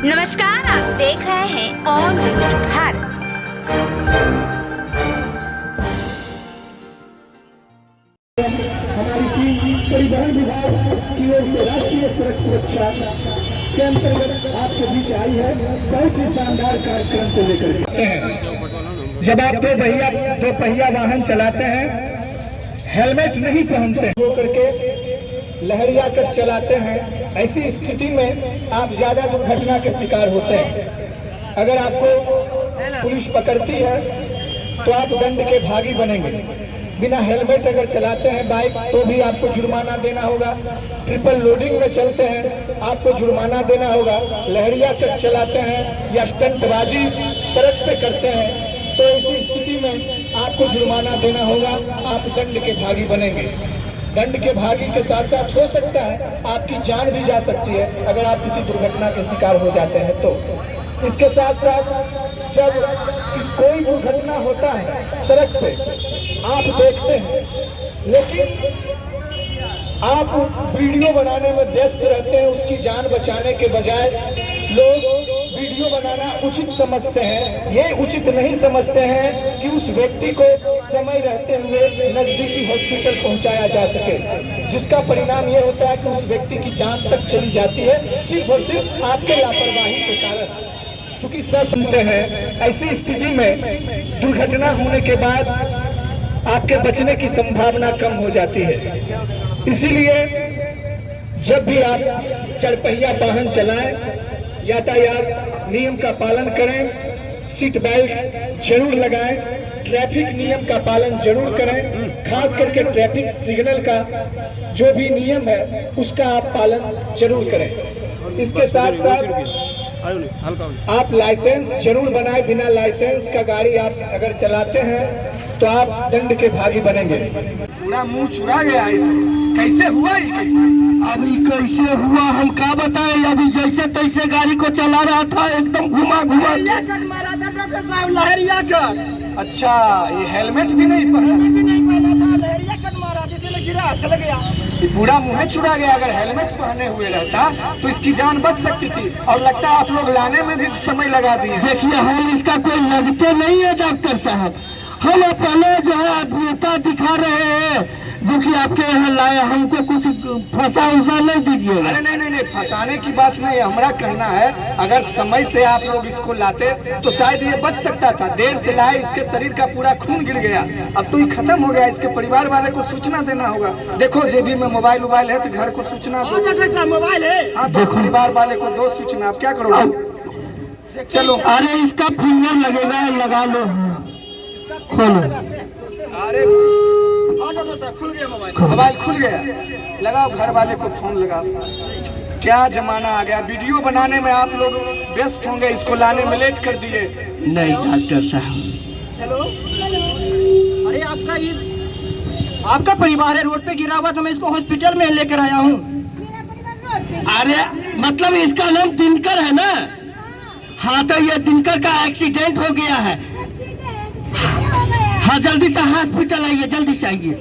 नमस्कार, आप देख रहे हैं ऑन न्यूज भारत। हमारी टीम परिवहन विभाग की ओर से राष्ट्रीय सड़क सुरक्षा के अंतर्गत आपके बीच आई है। बहुत ही शानदार कार्यक्रम को लेकर के जब आप दो पहिया वाहन चलाते हैं, हेलमेट नहीं पहनते होकर के लहरिया कर चलाते हैं, ऐसी स्थिति में आप ज्यादा दुर्घटना के शिकार होते हैं। अगर आपको पुलिस पकड़ती है तो आप दंड के भागी बनेंगे। बिना हेलमेट अगर चलाते हैं बाइक तो भी आपको जुर्माना देना होगा। ट्रिपल लोडिंग में चलते हैं आपको जुर्माना देना होगा। लहरिया कर चलाते हैं या स्टंटबाजी सड़क पे करते हैं तो ऐसी स्थिति में आपको जुर्माना देना होगा, आप दंड के भागी बनेंगे। दंड के भागी के साथ साथ हो सकता है आपकी जान भी जा सकती है अगर आप किसी दुर्घटना के शिकार हो जाते हैं तो। इसके साथ साथ जब कोई दुर्घटना होता है सड़क पे आप देखते हैं, लेकिन आप वीडियो बनाने में व्यस्त रहते हैं। उसकी जान बचाने के बजाय लोग वीडियो बनाना उचित समझते हैं। ये उचित नहीं समझते हैं कि उस व्यक्ति को समय रहते हुए नजदीकी हॉस्पिटल पहुंचाया जा सके, जिसका परिणाम ये होता है कि उस व्यक्ति की जान तक चली जाती है सिर्फ और सिर्फ आपके लापरवाही के कारण। चूंकि सब सुनते हैं, ऐसी स्थिति में दुर्घटना होने के बाद आपके बचने की संभावना कम हो जाती है। इसीलिए जब भी आप चरपहिया वाहन चलाएं, यातायात नियम का पालन करें, सीट बेल्ट जरूर लगाएं, ट्रैफिक नियम का पालन जरूर करें। खास करके ट्रैफिक सिग्नल का जो भी नियम है उसका आप पालन जरूर करें। इसके साथ साथ आप लाइसेंस जरूर बनाएं। बिना लाइसेंस का गाड़ी आप अगर चलाते हैं तो आप दंड के भागी बनेंगे। पूरा मुंह चुरा गया है, कैसे हुआ ये? अभी कैसे हुआ हम क्या बताएं? अभी जैसे तैसे गाड़ी को चला रहा था, एकदम घुमा कट मारा था डॉक्टर साहब, लहरिया कट। अच्छा, ये हेलमेट भी नहीं पहना था, लहरिया कट मारा, जिससे मैं गिरा, चल गया। पूरा मुँह चुरा गया। अगर हेलमेट पहने हुए रहता तो इसकी जान बच सकती थी, और लगता है आप लोग लाने में भी समय लगा दिए। देखिए, हम इसका कोई लगते नहीं है डॉक्टर साहब। हम पहले जो है अभिनेता दिखा रहे हैं जो कि आपके यहाँ लाए, हमको कुछ फंसा उसा नहीं दीजिएगा। अरे नहीं, फंसाने की बात नहीं। हमारा कहना है अगर समय से आप लोग इसको लाते तो शायद ये बच सकता था। देर से लाए, इसके शरीर का पूरा खून गिर गया, अब तो ये खत्म हो गया। इसके परिवार वाले को सूचना देना होगा। देखो जेबी में मोबाइल है तो घर को सूचना दो। डॉक्टर साहब मोबाइल है, हाँ, तो परिवार वाले को दो सूचना। आप क्या करोगे? चलो, अरे इसका फिंगर लगेगा, लगा लो, खोलो। अरे खुल गया मोबाइल खुल गया। लगाओ, घर वाले को फोन लगाओ। क्या जमाना आ गया, वीडियो बनाने में आप लोग व्यस्त होंगे, इसको लाने में लेट कर दिए। नहीं डॉक्टर साहब। हेलो, अरे आपका परिवार है, रोड पे गिरा हुआ, तो मैं इसको हॉस्पिटल में लेकर आया हूँ। अरे मतलब इसका नाम दिनकर है ना? हाँ, तो ये दिनकर का एक्सीडेंट हो गया है। हाँ, जल्दी से हॉस्पिटल आइए, जल्दी से आइए।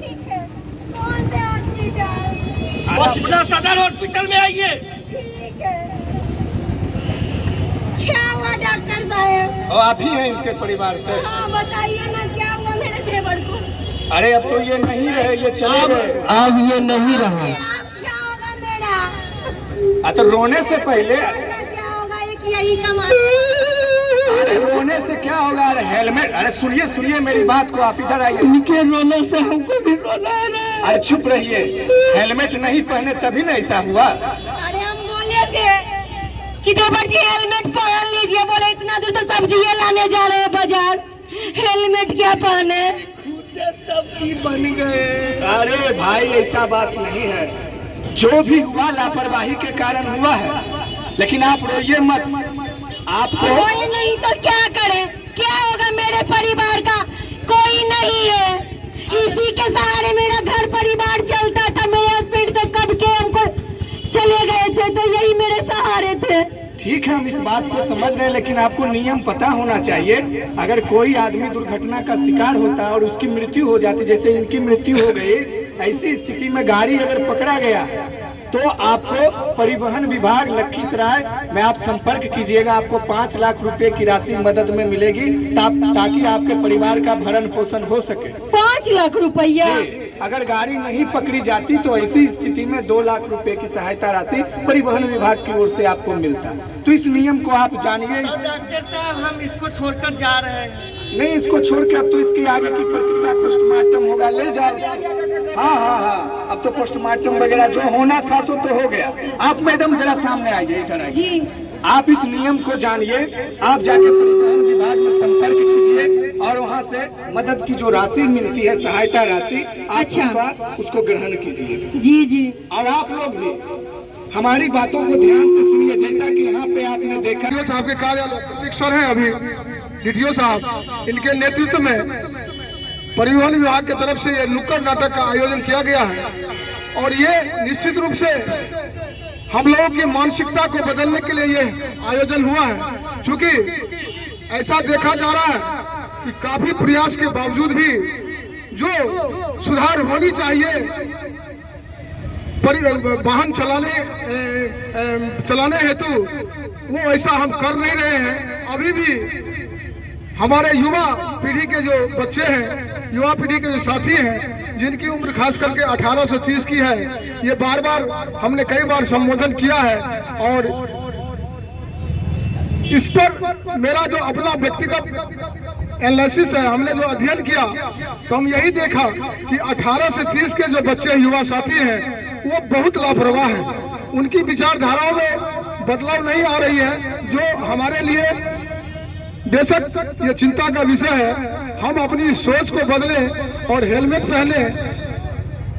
कौन से हॉस्पिटल? हॉस्पिटल, सदर हॉस्पिटल में आइए। ठीक है। क्या हुआ डॉक्टर साहब? आप ही हैं इसके परिवार से? हाँ बताइए ना, क्या हुआ मेरे देवर को? अरे अब तो ये नहीं रहे, ये चले गए। अब ये नहीं रहा। अब क्या होगा मेरा? तो रोने से पहले क्या होगा, एक यही कमा। अरे रोने से क्या होगा? अरे हेलमेट, अरे सुनिए मेरी बात को, आप इधर आइए। इनके रोने से हमको भी रोना है। अरे चुप रहिए, हेलमेट नहीं पहने तभी ना ऐसा हुआ। अरे हम बोले थे कि देवर जी हेलमेट पहन लीजिए, बोले इतना दूर तो सब्जी लाने जा रहे हैं बाजार, हेलमेट क्या पहने? सब्जी बन गए। अरे भाई ऐसा बात नहीं है, जो भी हुआ लापरवाही के कारण हुआ है, लेकिन आप रोइए मत। आपको कोई नहीं तो क्या करे? क्या होगा मेरे परिवार का? कोई नहीं है, इसी के सहारे मेरा घर परिवार चलता था। मेरे हस्बैंड तो कब के हमको चले गए थे, तो यही मेरे सहारे थे। ठीक है, हम इस बात को समझ रहे हैं, लेकिन आपको नियम पता होना चाहिए। अगर कोई आदमी दुर्घटना का शिकार होता है और उसकी मृत्यु हो जाती, जैसे इनकी मृत्यु हो गई, ऐसी स्थिति में गाड़ी अगर पकड़ा गया तो आपको परिवहन विभाग लखीसराय में आप संपर्क कीजिएगा। आपको 5 लाख रुपए की राशि मदद में मिलेगी ताकि आपके परिवार का भरण पोषण हो सके। 5 लाख रुपया? अगर गाड़ी नहीं पकड़ी जाती तो ऐसी स्थिति में 2 लाख रुपए की सहायता राशि परिवहन विभाग की ओर से आपको मिलता। तो इस नियम को आप जानिए। डॉक्टर साहब हम इसको छोड़कर जा रहे हैं। नहीं, इसको छोड़ के अब तो इसकी आगे की प्रक्रिया पोस्टमार्टम होगा, ले जाओ। हाँ, अब तो पोस्टमार्टम वगैरह जो होना था सो तो हो गया। आप मैडम जरा सामने आइए, इधर आइए जी। आप इस नियम को जानिए, आप जाके परिवहन विभाग में संपर्क कीजिए और वहाँ से मदद की जो राशि मिलती है, सहायता राशि, आप उसको ग्रहण कीजिए। जी जी। और आप लोग भी हमारी बातों को ध्यान से सुनिए। जैसा कि यहाँ पे आपने देखा, साहब के कार्यालय प्रतीक्षण है अभी डीटीओ साहब, इनके नेतृत्व में परिवहन विभाग की तरफ से ये नुक्कड़ नाटक का आयोजन किया गया है। और ये निश्चित रूप से हम लोगों की मानसिकता को बदलने के लिए ये आयोजन हुआ है। क्योंकि ऐसा देखा जा रहा है कि काफी प्रयास के बावजूद भी जो सुधार होनी चाहिए वाहन चलाने हेतु, वो ऐसा हम कर नहीं रहे हैं। अभी भी हमारे युवा पीढ़ी के जो बच्चे हैं, युवा पीढ़ी के जो साथी हैं, जिनकी उम्र खास करके 18 से 30 की है, ये बार बार हमने कई बार संबोधन किया है। और इस पर मेरा जो अपना व्यक्तिगत एनालिसिस है, हमने जो अध्ययन किया तो हम यही देखा कि 18 से 30 के जो बच्चे युवा साथी हैं वो बहुत लापरवाह हैं। उनकी विचारधाराओं में बदलाव नहीं आ रही है, जो हमारे लिए बेशक ये चिंता का विषय है। हम अपनी सोच को बदलें और हेलमेट पहने।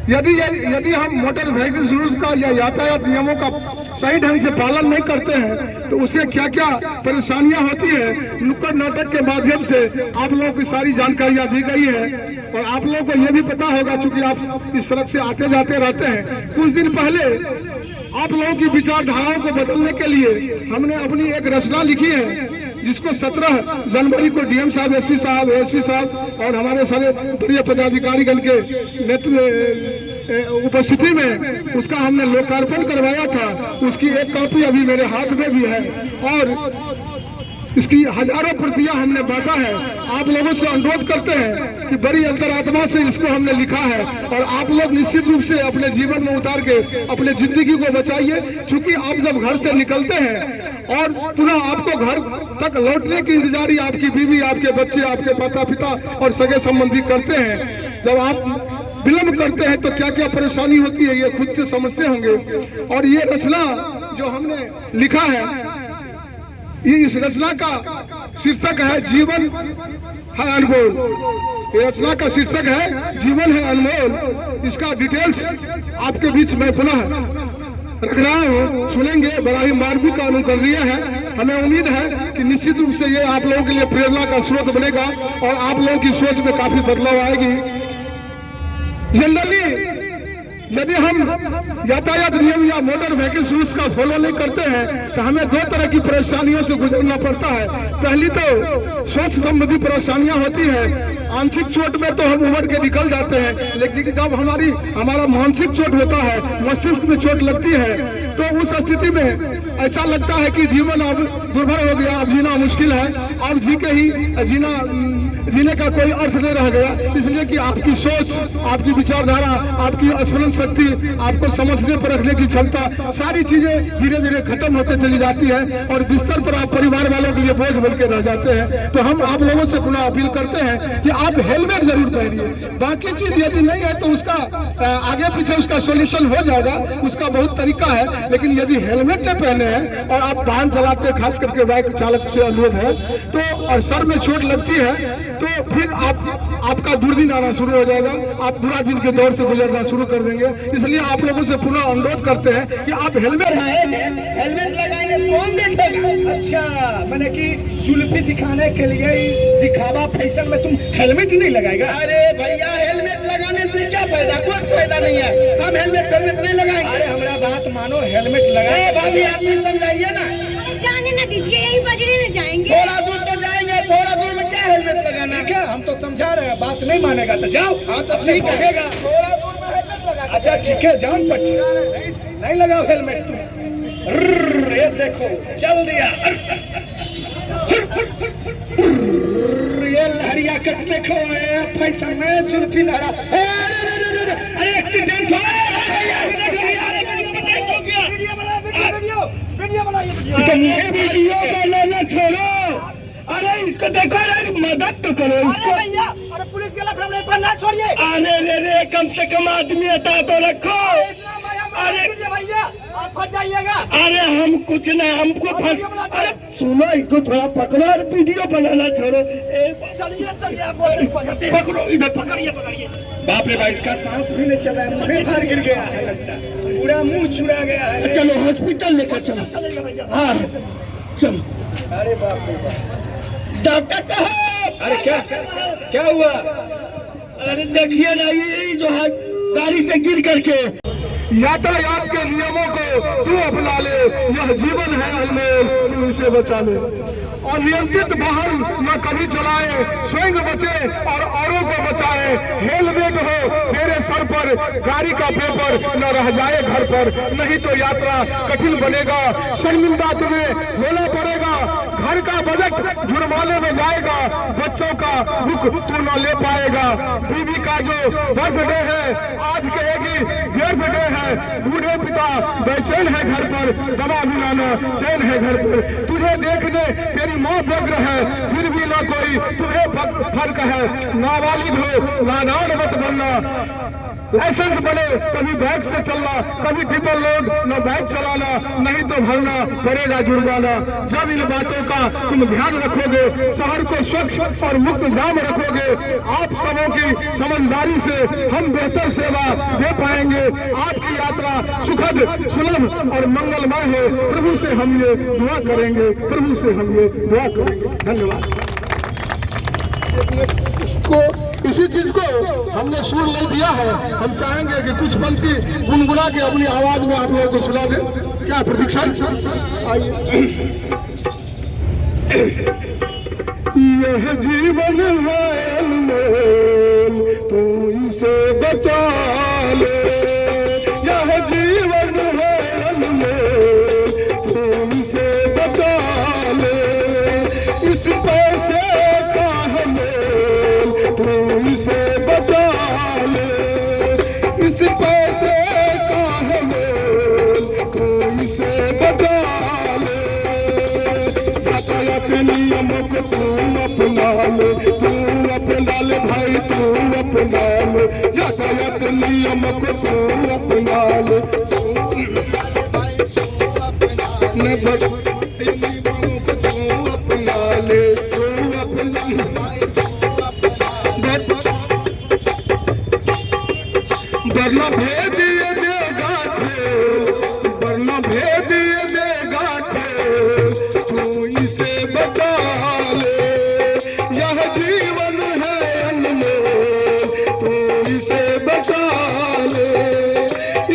यदि हम मोटर व्हीकल्स रूल्स का या यातायात नियमों का सही ढंग से पालन नहीं करते हैं तो उससे क्या क्या परेशानियां होती है, नुक्कड़ नाटक के माध्यम से आप लोगों की सारी जानकारियां दी गई है। और आप लोगों को यह भी पता होगा, चूंकि आप इस सड़क से आते जाते रहते हैं। कुछ दिन पहले आप लोगों की विचारधाराओं को बदलने के लिए हमने अपनी एक रचना लिखी है, जिसको 17 जनवरी को डीएम साहब, एसपी साहब, एएसपी साहब और हमारे सारे वरीय पदाधिकारीगण के उपस्थिति में उसका हमने लोकार्पण करवाया था। उसकी एक कॉपी अभी मेरे हाथ में भी है और इसकी हजारों प्रतियां हमने बांटा है। आप लोगों से अनुरोध करते हैं कि बड़ी अंतरात्मा से इसको हमने लिखा है और आप लोग निश्चित रूप से अपने जीवन में उतार के अपने जिंदगी को बचाइए। क्योंकि आप जब घर से निकलते हैं और पुनः आपको घर तक लौटने की इंतजारी आपकी बीवी, आपके बच्चे, आपके माता पिता और सगे संबंधी करते हैं। जब आप विलम्ब करते हैं तो क्या क्या परेशानी होती है, ये खुद से समझते होंगे। और ये रचना जो हमने लिखा है, इस रचना का शीर्षक है जीवन है अनमोल। ये रचना का शीर्षक है जीवन है अनमोल। इसका डिटेल्स आपके बीच में पुनः रख रहा हूँ, सुनेंगे। बड़ा ही मार्मिक का अनुकरणीय है। हमें उम्मीद है कि निश्चित रूप से ये आप लोगों के लिए प्रेरणा का स्रोत बनेगा और आप लोगों की सोच में काफी बदलाव आएगी। जनरली यदि हम यातायात नियम या मोटर व्हीकल्स रूल्स का फॉलो नहीं करते हैं तो हमें 2 तरह की परेशानियों से गुजरना पड़ता है। पहली तो स्वास्थ्य संबंधी परेशानियां होती है। आंशिक चोट में तो हम उमड़ के निकल जाते हैं, लेकिन जब हमारा मानसिक चोट होता है, मस्तिष्क में चोट लगती है, तो उस स्थिति में ऐसा लगता है कि जीवन अब दुर्भर हो गया, अब जीना मुश्किल है, अब जीने का कोई अर्थ नहीं रह गया। इसलिए कि आपकी सोच, आपकी विचारधारा, आपकी स्मरण शक्ति, आपको समझने परखने की क्षमता, सारी चीजें धीरे धीरे खत्म होते चली जाती है और बिस्तर पर आप परिवार वालों के लिए बोझ बन के रह जाते हैं। तो हम आप लोगों से पुनः अपील करते हैं कि आप हेलमेट जरूर पहनिए। बाकी चीज यदि नहीं है तो उसका आगे पीछे उसका सोल्यूशन हो जाएगा, उसका बहुत तरीका है। लेकिन यदि हेलमेट नहीं पहने हैं और आप वाहन चलाते हैं, खास करके बाइक चालक से अनुरोध है तो, और सर में चोट लगती है तो फिर आपका दुर्दिन आना शुरू हो जाएगा, आप बुरा दिन के दौर से गुजरना शुरू कर देंगे। इसलिए आप लोगों से पुनः अनुरोध करते हैं कि आप हेलमेट लगाएंगे, कौन देखेगा? अच्छा, मैंने कि जुल्फी दिखाने के लिए दिखावा फैशन में तुम हेलमेट नहीं लगाएगा? अरे भैया, हेलमेट लगाने से क्या फायदा? कोई फायदा नहीं है। हम हेलमेट नहीं लगाएंगे। अरे हमारा बात मानो, हेलमेट लगाए। भाभी आप भी समझाइए ना। जाने ना दीजिए, यही बजने न जाएंगे। थोड़ा दूर तो जाएंगे, थोड़ा दूर में क्या हेलमेट लगाना? ठीक है, हम तो समझा रहे हैं, बात नहीं मानेगा तो जाओ। हाँ तो ठीक है, थोड़ा दूर में हेलमेट लगा। अच्छा ठीक है, जान पर नहीं लगाओ हेलमेट तुम। ये देखो चल दिया। ये लहरिया कटने को पैसा में जुल्फी लहरा। अरे एक्सीडेंट हो वीडियो बनाना छोड़ो। अरे इसको देखो, मदद तो करो इसको। अरे पुलिस के लफड़े में पढ़ना छोड़िए। अरे रे कम से कम आदमी हटा तो रखो। अरे भैया आप फंस जाइएगा। अरे हम कुछ नहीं, हमको अरे सुनो, इसको थोड़ा पकड़ो और वीडियो बनाना छोड़ो। चलिए चलिए पकड़ते पकड़ो, इधर पकड़िए पकड़िए। बाप रे भाई, इसका सांस भी नहीं चला है, मुँह फाड़ गिर गया है लगता है, पूरा मुंह चुरा गया है। चलो हॉस्पिटल लेकर चलो। चलेगा भैया। हाँ चलो। अरे बाप रे बाप, डॉक्टर साहब। अरे क्या हुआ? अरे देखिए ना, ये जो है गाड़ी से गिर करके। यातायात के नियमों को तू अपना ले, यह जीवन है अनमोल, तू इसे बचा ले। अनियंत्रित वाहन न कभी चलाए, स्वयं बचे और औरों को बचाए। हेलमेट हो तेरे सर पर, गाड़ी का पेपर न रह जाए घर पर, नहीं तो यात्रा कठिन बनेगा, शर्मिंदा तुम्हें होना पड़ेगा। घर का बजट जुर्माने में जाएगा, बच्चों का बुक तू न ले पाएगा। बीवी का जो बर्थडे है आज कहेगी बर्थडे है। बूढ़े पिता बेचैन है घर पर, दवा बिना न चैन है घर पर। तुझे देखने तेरी माँ व्यग्र है, फिर भी ना कोई तुम्हें फर्क है। नाबालिग हो नादान मत बनना, लाइसेंस बने कभी बाइक से चलना, कभी ट्रिपल लोड न बाइक चलाना, नहीं तो भरना पड़ेगा जुर्माना। जब इन बातों का तुम ध्यान रखोगे, शहर को स्वच्छ और मुक्त जाम रखोगे, आप सबों की समझदारी से हम बेहतर सेवा दे पाएंगे। आपकी यात्रा सुखद, सुलभ और मंगलमय हो, प्रभु से हम ये दुआ करेंगे, प्रभु से हम ये दुआ करेंगे। धन्यवाद। इसको इसी चीज को हमने सुर ले दिया है, हम चाहेंगे कि कुछ पंक्ति गुनगुना के अपनी आवाज में आप लोगों को सुना दे। क्या प्रतीक्षा? आइए। यह जीवन है अनमोल, तू इसे बचा ले। यह जीवन है अनमोल, तू इसे बचा ले। इस पैसे का तू इसे बचा ले, इस पैसे का हमें तू इसे बचा ले। यातायात नियमों को तू अपना ले, तू अपना ले भाई, तू अपना ले। यातायात नियमों को तू अपना ले, वरना भेद ये देगा खेल, वरना भेद ये देगा खेल, तू इसे बचा ले। यह जीवन है अनमोल, तू इसे बचा ले।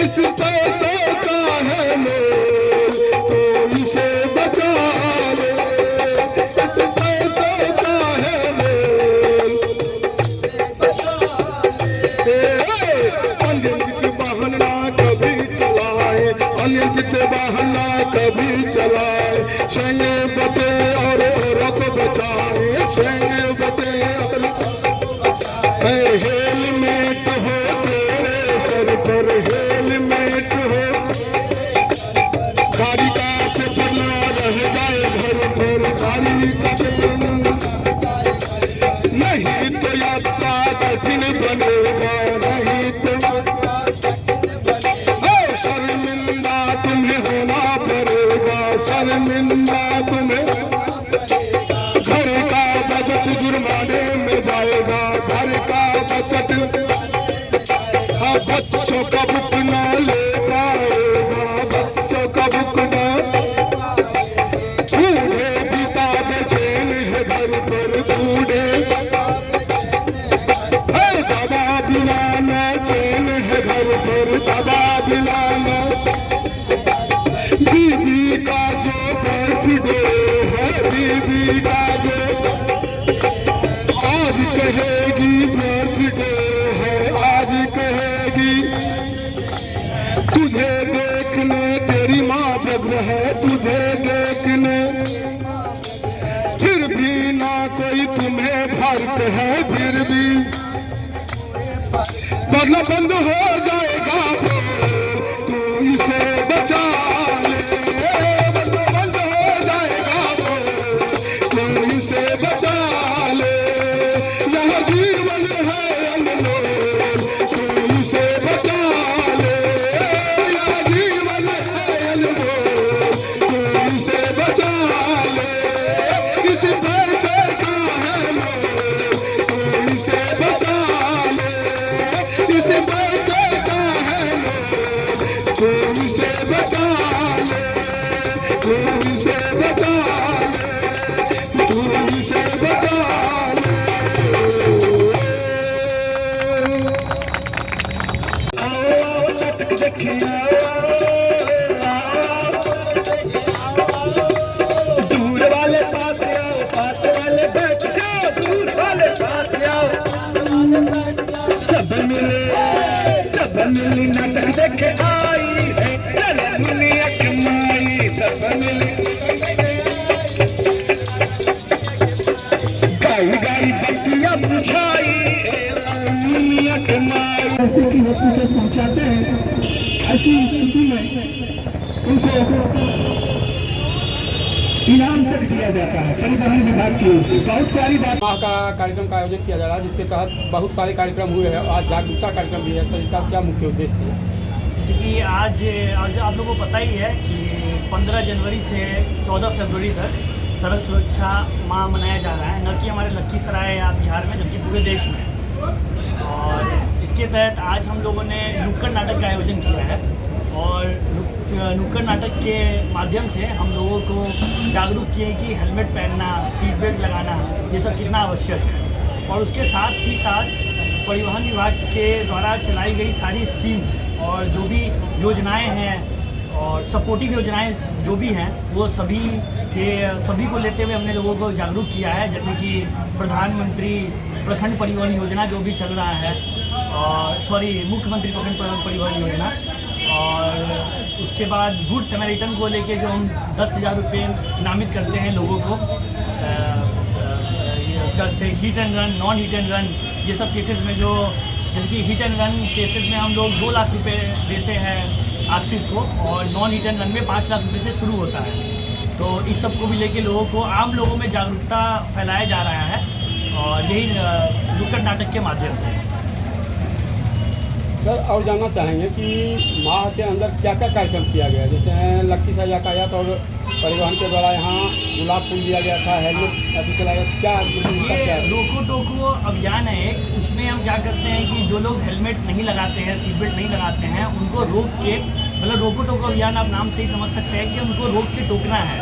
इस पैसे का है मोल, तू इसे बचा ले। इस पैसे का है मोल, अनियंत्रित वाहन ना कभी चलाए, स्वयं बचे और औरों को बचाए, स्वयं बचे। हेलमेट हो तेरे सर पर, हेलमेट हो, गाड़ी का पेपर ना रह जाए घर पर, गाड़ी का पेपर नहीं तो यात्रा कठिन बनेगा, नहीं तो शर्मिंदा तुम्हें। घर का बजट जुर्माने में जाएगा, घर का बजट। बच्चों का बुक न ले पाएगा, बच्चों का बुक न। बूढ़े पिता बेचैन है घर पर, बूढ़े दवा बिना न चैन है घर पर, दवा बिना न। बीबी का जो बर्थडे है, बीबी का जो आज कहेगी बर्थडे है, आज कहेगी तुझे देखने हाथ है फिर भी वरना बंद हो जाएगा तो इसे बचा ले, बंद हो जाएगा तो इसे बचा ले, यह जीवन है अनमोल तो इसे बचा ले, यह जीवन है अनमोल तो इसे बचा ले, किसी पैसे का है मोल तो इसे बचा ले, किसी पैसे का है मोल तो इसे बचा ले, तो इसे बचा ले, तो इसे बचा ले। आओ चटक देखिए दूर वाले पास आओ, पास वाले बैठ जाओ, दूर वाले पास आओ, सब मिली नाटक देखे आई है, चल मिली कमाई, सब मिली गाई गाई बत्तियां बुझाई है, कमाई की वस्तु से पहुंचाते हैं, ऐसी स्थिति में उनको इनाम तक दिया जाता है परिवहन विभाग की ओर से। बहुत सारी बात माह का कार्यक्रम का आयोजन किया जा रहा है, जिसके तहत बहुत सारे कार्यक्रम हुए हैं। आज जागरूकता कार्यक्रम भी है सर, इसका क्या मुख्य उद्देश्य है? जैसे कि आज आप लोगों को पता ही है कि 15 जनवरी से 14 फरवरी तक सड़क सुरक्षा माह मनाया जा रहा है, न कि हमारे लखीसराय या बिहार में, जबकि पूरे देश में। और इसके तहत आज हम लोगों ने नुक्कड़ नाटक का आयोजन किया है और नुक्कड़ नाटक के माध्यम से हम लोगों को जागरूक किए कि हेलमेट पहनना, सीट बेल्ट लगाना ये सब कितना आवश्यक है। और उसके साथ ही साथ परिवहन विभाग के द्वारा चलाई गई सारी स्कीम्स और जो भी योजनाएं हैं और सपोर्टिव योजनाएं जो भी हैं वो सभी को लेते हुए हमने लोगों को जागरूक किया है। जैसे कि प्रधानमंत्री प्रखंड परिवहन योजना जो भी चल रहा है, और मुख्यमंत्री प्रखंड परिवहन योजना, और उसके बाद गुड समैरिटन को लेके जो हम 10,000 रुपये नामित करते हैं लोगों को, उसका से hit and run, non hit and run, ये सब केसेस में जो जैसे कि हिट एंड रन केसेस में हम लोग 2 लाख रुपये देते हैं आश्रित को, और नॉन हिट एंड रन में 5 लाख रुपये से शुरू होता है। तो इस सब को भी लेके लोगों को, आम लोगों में जागरूकता फैलाया जा रहा है, और यही नुक्कड़ नाटक के माध्यम से। सर और जानना चाहेंगे कि माह के अंदर क्या क्या कार्यक्रम किया गया, जैसे लखीसराय यातायात और परिवहन के द्वारा यहाँ गुलाब फूल दिया गया था, हेलमेट अभी चलाया, क्या ये रोको टोको अभियान है एक, उसमें हम क्या करते हैं कि जो लोग हेलमेट नहीं लगाते हैं, सीट बेल्ट नहीं लगाते हैं, उनको रोक के, मतलब रोको टोको अभियान आप नाम से ही समझ सकते हैं कि उनको रोक के टोकना है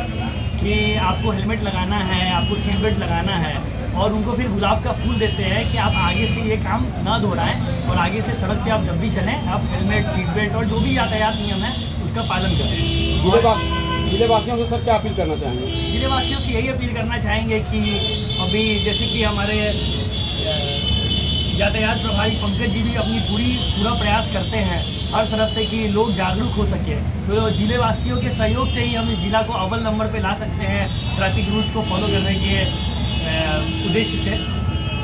कि आपको हेलमेट लगाना है, आपको सीट बेल्ट लगाना है, और उनको फिर गुलाब का फूल देते हैं कि आप आगे से ये काम ना दोहराएं और आगे से सड़क पे आप जब भी चलें आप हेलमेट, सीट बेल्ट और जो भी यातायात नियम है उसका पालन करें। जिलेवासियों से सर क्या अपील करना चाहेंगे? जिलेवासियों से यही अपील करना चाहेंगे कि अभी जैसे कि हमारे यातायात प्रभारी पंकज जी भी अपनी पूरा प्रयास करते हैं हर तरफ से कि लोग जागरूक हो सके, तो जिलेवासियों के सहयोग से ही हम इस जिला को अव्वल नंबर पे ला सकते हैं ट्रैफिक रूल्स को फॉलो करने के उद्देश्य से।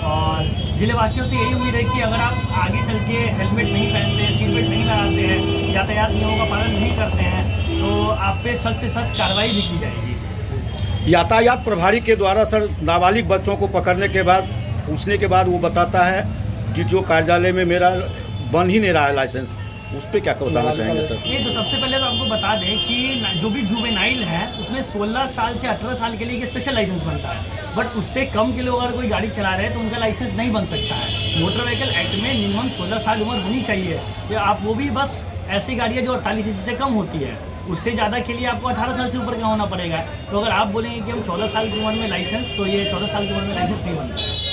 और जिलेवासियों से यही उम्मीद है कि अगर आप आगे चल के हेलमेट नहीं पहनते हैं, सीट बेल्ट नहीं लगाते हैं, यातायात नियमों का पालन नहीं करते हैं, तो आप पे सख्त से सख्त कार्रवाई भी की जाएगी। यातायात प्रभारी के द्वारा सर नाबालिग बच्चों को पकड़ने के बाद, पूछने के बाद वो बताता है DTO कार्यालय में मेरा बन ही नहीं रहा है लाइसेंस, उस पर क्या बताना चाहेंगे सर? ये तो सबसे पहले तो आपको बता दें कि जो भी जुवेनाइल है उसमें 16 साल से 18 साल के लिए एक स्पेशल लाइसेंस बनता है, बट उससे कम के लोग अगर कोई गाड़ी चला रहे हैं तो उनका लाइसेंस नहीं बन सकता है। मोटर व्हीकल एक्ट में मिनिमम 16 साल उम्र होनी चाहिए, तो आप वो भी बस ऐसी गाड़ियाँ जो 48 सीसी से कम होती है, उससे ज़्यादा के लिए आपको 18 साल से ऊपर का होना पड़ेगा। तो अगर आप बोलेंगे कि हम 14 साल की उम्र में लाइसेंस, तो ये 14 साल की उम्र में लाइसेंस नहीं बनता है।